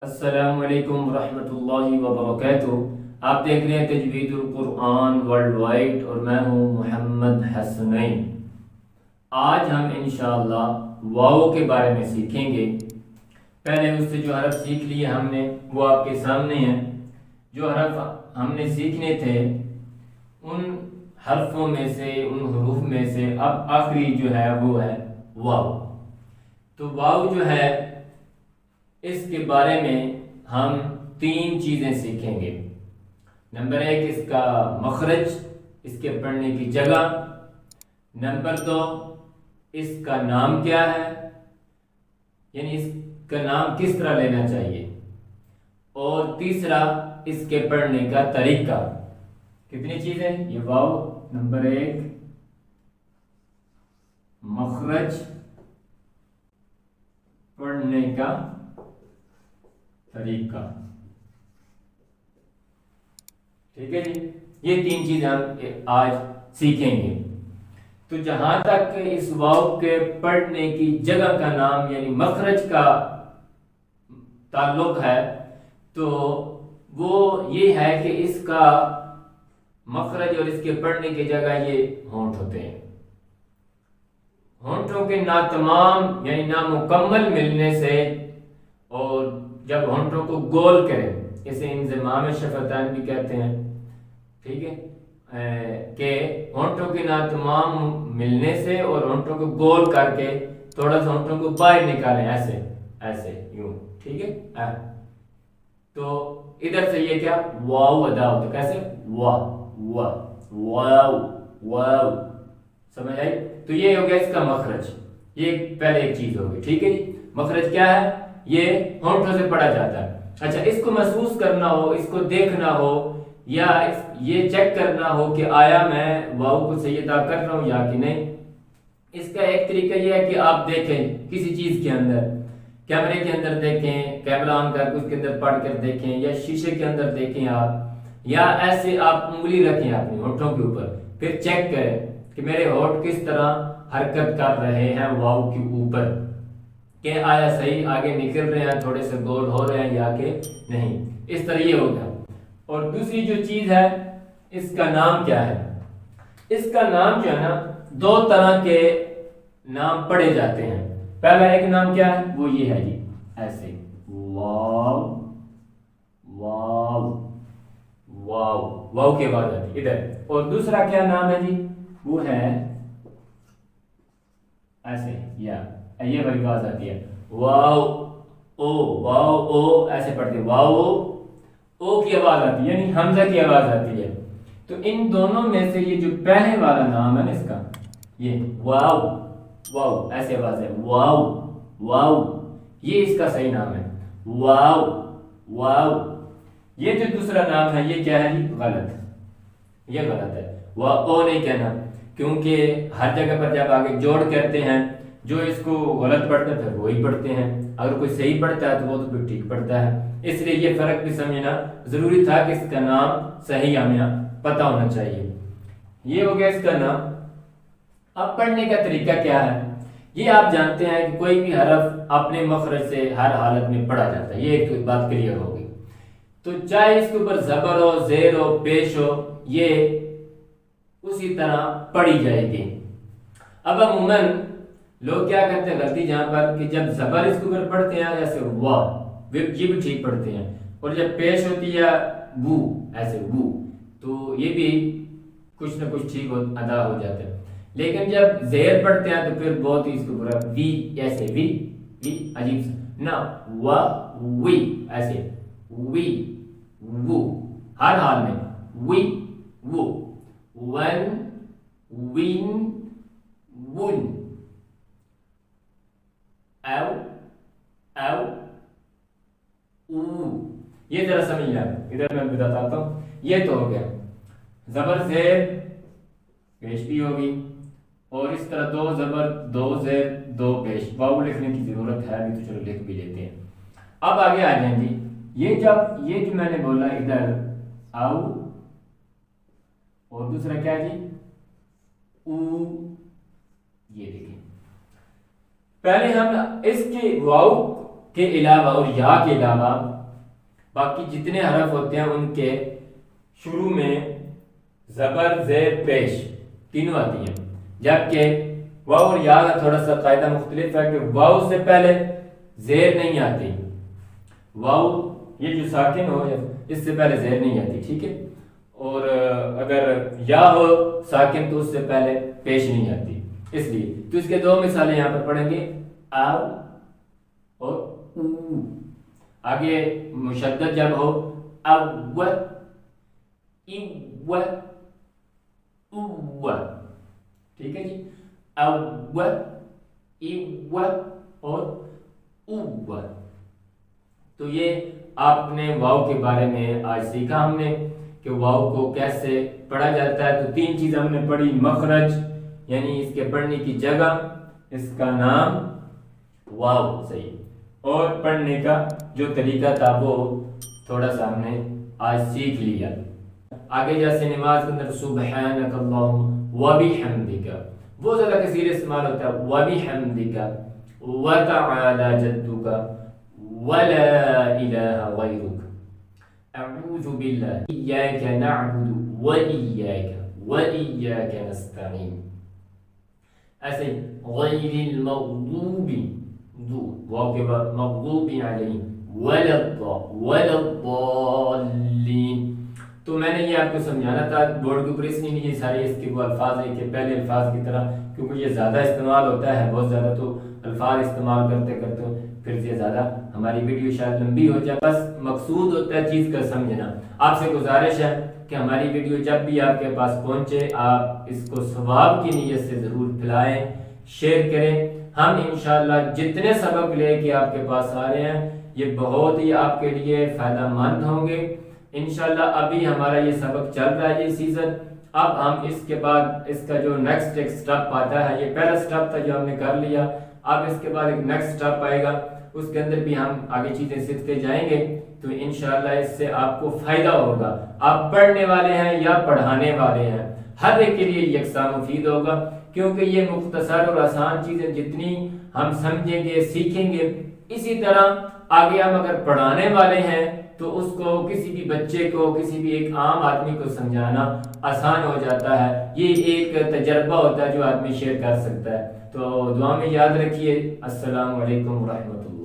السلام علیکم ورحمۃ اللہ وبرکاتہ۔ آپ دیکھ رہے ہیں تجوید القرآن ورلڈ وائڈ اور میں ہوں محمد حسنین۔ آج ہم انشاءاللہ واو کے بارے میں سیکھیں گے۔ پہلے اس سے جو حرف سیکھ لیے ہم نے وہ آپ کے سامنے ہیں۔ جو حرف ہم نے سیکھنے تھے ان حرفوں میں سے، ان حروف میں سے اب آخری جو ہے وہ ہے واو۔ تو واو جو ہے اس کے بارے میں ہم تین چیزیں سیکھیں گے۔ نمبر ایک، اس کا مخرج، اس کے پڑھنے کی جگہ۔ نمبر دو، اس کا نام کیا ہے، یعنی اس کا نام کس طرح لینا چاہیے۔ اور تیسرا، اس کے پڑھنے کا طریقہ۔ کتنی چیزیں؟ یہ واو نمبر ایک، مخرج، پڑھنے کا طریقہ۔ ٹھیک ہے جی، یہ تین چیزیں ہم آج سیکھیں گے۔ تو جہاں تک اس واو کے پڑھنے کی جگہ کا نام یعنی مخرج کا تعلق ہے تو وہ یہ ہے کہ اس کا مخرج اور اس کے پڑھنے کی جگہ یہ ہونٹ ہوتے ہیں۔ ہونٹوں کے ناتمام یعنی نامکمل ملنے سے، اور جب ہونٹوں کو گول کریں، اسے انضمام شفتین بھی کہتے ہیں، ٹھیک ہے، کہ ہونٹوں کے ناتمام ملنے سے اور ہونٹوں کو گول کر کے تھوڑا سا ہونٹوں کو باہر نکالیں، ایسے ایسے یوں، ٹھیک ہے۔ تو ادھر سے یہ کیا واو ادا ہوتا ہے، کیسے وا وا واو واو، سمجھ آئی؟ تو یہ ہو گیا اس کا مخرج، یہ پہلے ایک چیز ہوگی، ٹھیک ہے جی۔ مخرج کیا ہے؟ یہ ہونٹوں سے پڑھا جاتا ہے۔ اچھا، اس کو محسوس کرنا ہو، اس کو دیکھنا ہو، یا یہ چیک کرنا ہو کہ آیا میں واو کو صحیح ادا کر رہا ہوں یا کہ نہیں، اس کا ایک طریقہ یہ ہے کہ آپ دیکھیں کسی چیز کے اندر، کیمرے کے اندر دیکھیں، کیمرہ آن کر کے اس کے اندر پڑھ کر دیکھیں، یا شیشے کے اندر دیکھیں آپ، یا ایسے آپ انگلی رکھیں اپنے ہونٹوں کے اوپر، پھر چیک کریں کہ میرے ہونٹ کس طرح حرکت کر رہے ہیں واو کے اوپر، کہ آیا صحیح آگے نکل رہے ہیں، تھوڑے سے گول ہو رہے ہیں یا کہ نہیں، اس طرح یہ ہوگا۔ اور دوسری جو چیز ہے، اس کا نام کیا ہے؟ اس کا نام جو ہے نا، دو طرح کے نام پڑھے جاتے ہیں۔ پہلا ایک نام کیا ہے؟ وہ یہ ہے جی، ایسے واو واو واو، واو کی آواز آتی ہے ادھر۔ اور دوسرا کیا نام ہے جی؟ وہ ہے ایسے، یہ والی آواز آتی ہے واو او، واو او، ایسے پڑھتے ہیں واو او کی آواز آتی ہے، یعنی حمزہ کی آواز آتی ہے۔ تو ان دونوں میں سے یہ جو پہلے والا نام ہے نا اس کا، یہ واو واو، ایسے آواز ہے واو واو، یہ اس کا صحیح نام ہے واو واو۔ یہ جو دوسرا نام ہے یہ کیا ہے جی؟ غلط، یہ غلط ہے، واو او نہیں کہنا، کیونکہ ہر جگہ پر جب آگے جوڑ کرتے ہیں، جو اس کو غلط پڑھتا ہے پھر وہی پڑھتے ہیں، اگر کوئی صحیح پڑھتا ہے تو وہ تو پھر ٹھیک پڑھتا ہے۔ اس لیے یہ فرق بھی سمجھنا ضروری تھا کہ اس کا نام صحیح ہمیں پتہ ہونا چاہیے۔ یہ ہو گیا اس کا نام۔ اب پڑھنے کا طریقہ کیا ہے؟ یہ آپ جانتے ہیں کہ کوئی بھی حرف اپنے مخرج سے ہر حالت میں پڑھا جاتا ہے، یہ ایک بات کلیئر ہوگی۔ تو چاہے اس کے اوپر زبر ہو، زیر ہو، پیش ہو، یہ اسی طرح پڑھی جائے گی۔ اب عموماً لوگ کیا کرتے ہیں غلطی جہاں پر، کہ جب زبر اس کے اوپر پڑھتے ہیں ایسے وا، یہ بھی ٹھیک پڑھتے ہیں، اور جب پیش ہوتی ہے وو، ایسے وو، تو یہ بھی کچھ نہ کچھ ٹھیک ادا ہو جاتا ہے۔ لیکن جب زیر پڑھتے ہیں تو پھر بہت ہی اس کے اوپر وی، ایسے وی وی، عجیب سا نہ، وا وی، ایسے وی وو، ہر حال میں وی وو، ون وین ون، او او او، یہ ذرا سمجھ لیں، ادھر میں بتاتا ہوں۔ یہ تو ہو گیا زبر زیر پیش بھی ہوگی، اور اس طرح دو زبر دو زیر دو پیش، واو لکھنے کی ضرورت ہے بھی تو چلو لکھ بھی لیتے ہیں۔ اب آگے آ جائیں جی، یہ جو میں نے بولا ادھر او، اور دوسرا کیا جی؟ او، یہ دیکھیں، پہلے ہم اس کے واو کے علاوہ اور یا کے علاوہ باقی جتنے حرف ہوتے ہیں ان کے شروع میں زبر زیر پیش تینوں آتی ہیں، جبکہ واو اور یا کا تھوڑا سا قاعدہ مختلف ہے کہ واو سے پہلے زیر نہیں آتی، واو یہ جو ساکن ہو اس سے پہلے زیر نہیں آتی، ٹھیک ہے، اور اگر یا ہو ساکن تو اس سے پہلے پیش نہیں آتی، اس لیے تو اس کے دو مثالیں یہاں پر پڑھیں گے، آو اور او۔ آگے مشدد جب ہو او ایو او، ٹھیک ہے جی، او ایو اور او۔ تو یہ آپ نے واو کے بارے میں آج سیکھا ہم نے کہ واو کو کیسے پڑھا جاتا ہے۔ تو تین چیز ہم نے پڑھی، مخرج یعنی اس کے پڑھنے کی جگہ، اس کا نام واو صحیح، اور پڑھنے کا جو طریقہ تھا وہ تھوڑا سا ہم نے آج سیکھ لیا۔ آگے جیسے نماز کے اندر سبحانک اللہم وبحمدک وہ زیادہ کثیر استعمال ہوتا ہے، وبحمدک وتعالی جدک ولا الہ غیرک اعوذ باللہ ایاک نعبد وإیاک نستعین۔ ایسے غیر المغضوب واو کے بعد مغضوب علیہم ولا الضالین۔ تو میں نے یہ آپ کو سمجھانا تھا بورڈ کے اوپر، اس لیے یہ سارے اس کے وہ الفاظ ہیں کہ پہلے الفاظ کی طرح، کیونکہ یہ زیادہ استعمال ہوتا ہے، بہت زیادہ، تو الفاظ استعمال کرتے کرتے پھر یہ زیادہ ہماری ویڈیو شاید لمبی ہو جائے۔ بس مقصود ہوتا ہے چیز کا سمجھنا۔ آپ سے گزارش ہے کہ ہماری ویڈیو جب بھی آپ کے پاس پہنچے آپ اس کو ثواب کی نیت سے ضرور پھیلائیں، شیئر کریں۔ ہم انشاءاللہ جتنے سبق لے کے آپ کے پاس آ رہے ہیں یہ بہت ہی آپ کے لیے فائدہ مند ہوں گے انشاءاللہ۔ ابھی ہمارا یہ سبق چل رہا ہے یہ سیزن، اب ہم اس کے بعد اس کا جو نیکسٹ ایک سٹیپ آتا ہے، یہ پہلا سٹیپ تھا جو ہم نے کر لیا، اب اس کے بعد ایک نیکسٹ سٹیپ آئے گا، اس کے اندر بھی ہم آگے چیزیں سیکھتے جائیں گے، تو انشاءاللہ اس سے آپ کو فائدہ ہوگا۔ آپ پڑھنے والے ہیں یا پڑھانے والے ہیں، ہر ایک کے لیے یکساں مفید ہوگا، کیونکہ یہ مختصر اور آسان چیزیں جتنی ہم سمجھیں گے سیکھیں گے، اسی طرح آگے ہم اگر پڑھانے والے ہیں تو اس کو کسی بھی بچے کو، کسی بھی ایک عام آدمی کو سمجھانا آسان ہو جاتا ہے۔ یہ ایک تجربہ ہوتا ہے جو آدمی شیئر کر سکتا ہے۔ تو دعا میں یاد رکھیے۔ السلام علیکم ورحمۃ اللہ۔